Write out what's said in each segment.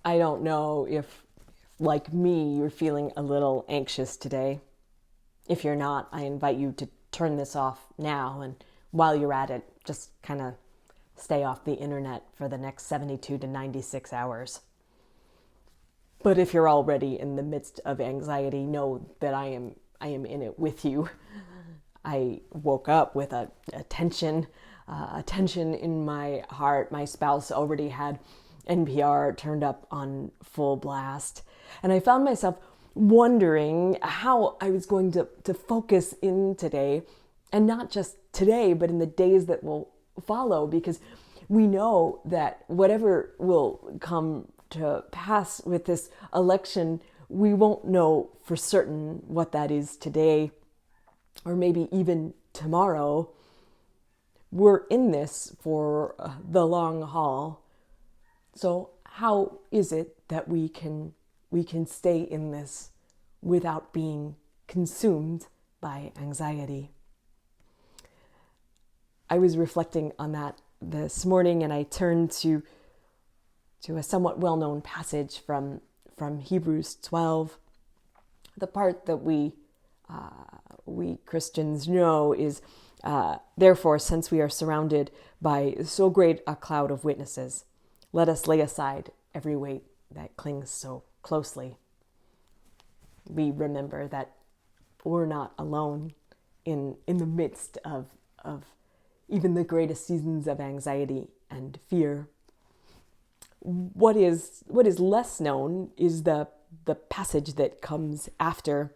I don't know if, like me, you're feeling a little anxious today. If you're not, I invite you to turn this off now, and while you're at it, just kind of stay off the internet for the next 72 to 96 hours. But if you're already in the midst of anxiety, know that I am in it with you. I woke up with a tension in my heart. My spouse already had NPR turned up on full blast. And I found myself wondering how I was going to focus in today, and not just today, but in the days that will follow, because we know that whatever will come to pass with this election, we won't know for certain what that is today, or maybe even tomorrow. We're in this for the long haul. So how is it that we can stay in this without being consumed by anxiety? I was reflecting on that this morning, and I turned to a somewhat well-known passage from Hebrews 12. The part that we Christians know is, therefore, since we are surrounded by so great a cloud of witnesses, let us lay aside every weight that clings so closely. We remember that we're not alone in the midst of even the greatest seasons of anxiety and fear. What is less known is the passage that comes after.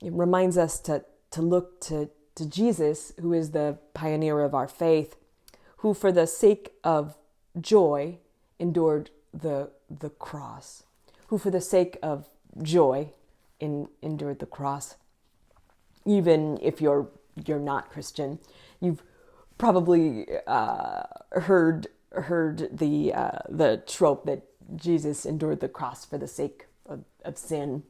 It reminds us to look to Jesus, who is the pioneer of our faith, who for the sake of joy endured the cross, who for the sake of joy endured the cross. Even if you're not Christian, you've probably heard the trope that Jesus endured the cross for the sake of sin.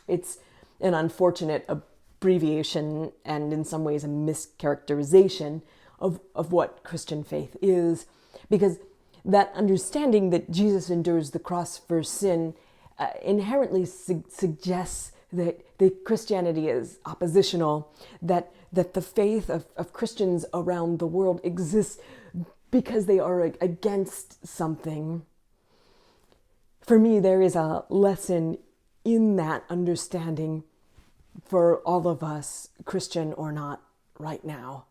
It's an unfortunate abbreviation, and in some ways a mischaracterization of what Christian faith is, because that understanding that Jesus endures the cross for sin inherently suggests that Christianity is oppositional, that the faith of Christians around the world exists because they are against something. For me, there is a lesson in that understanding for all of us, Christian or not, right now.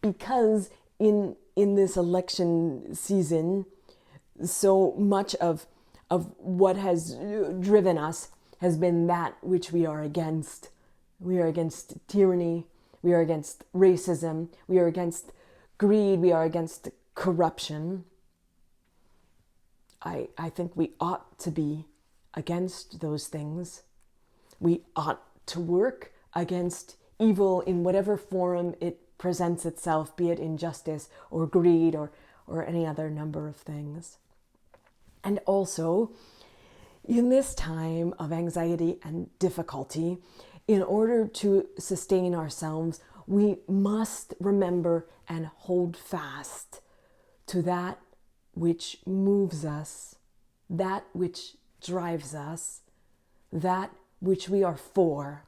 Because in this election season, so much of what has driven us has been that which we are against. We are against tyranny. We are against racism. We are against greed. We are against corruption. I think we ought to be against those things. We ought to work against evil in whatever form it presents itself, be it injustice or greed or any other number of things. And also, in this time of anxiety and difficulty, in order to sustain ourselves, we must remember and hold fast to that which moves us, that which drives us, that which we are for,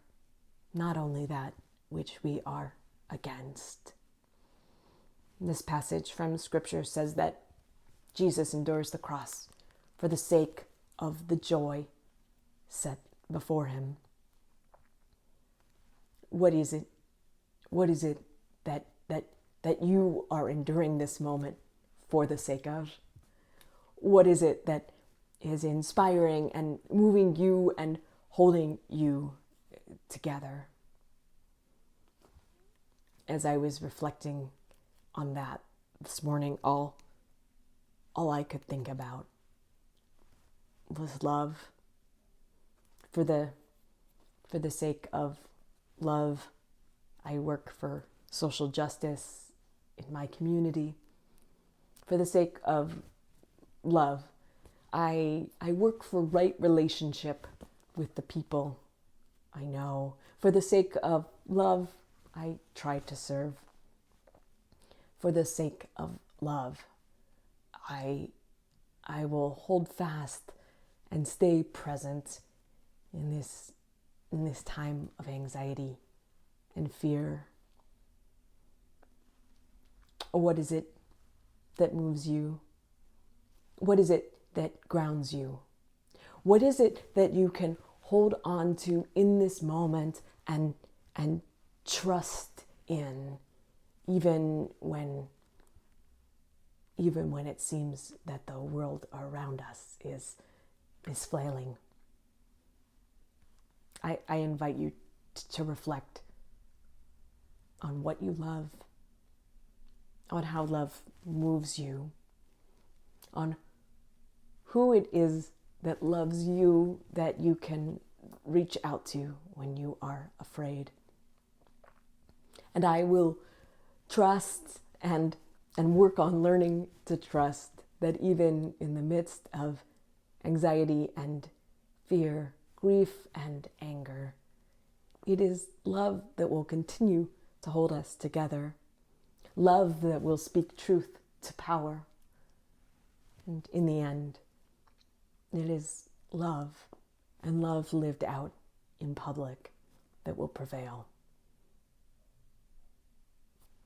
not only that which we are against. This passage from Scripture says that Jesus endures the cross for the sake of the joy set before him. What is it? What is it that you are enduring this moment for the sake of? What is it that is inspiring and moving you and holding you together? As I was reflecting on that this morning, all I could think about was love. For the sake of love, I work for social justice in my community. For the sake of love, I work for right relationship with the people I know. For the sake of love, I try to serve. For the sake of love, I I will hold fast and stay present in this time of anxiety and fear. What is it that moves you? What is it that grounds you? What is it that you can hold on to in this moment and trust in, even when it seems that the world around us is flailing? I invite you to reflect on what you love, on how love moves you, on who it is that loves you that you can reach out to when you are afraid. And I will trust and work on learning to trust that even in the midst of anxiety and fear, grief and anger, it is love that will continue to hold us together. Love that will speak truth to power. And in the end, it is love, and love lived out in public, that will prevail.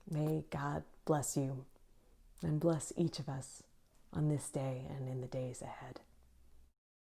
May God bless you and bless each of us on this day and in the days ahead.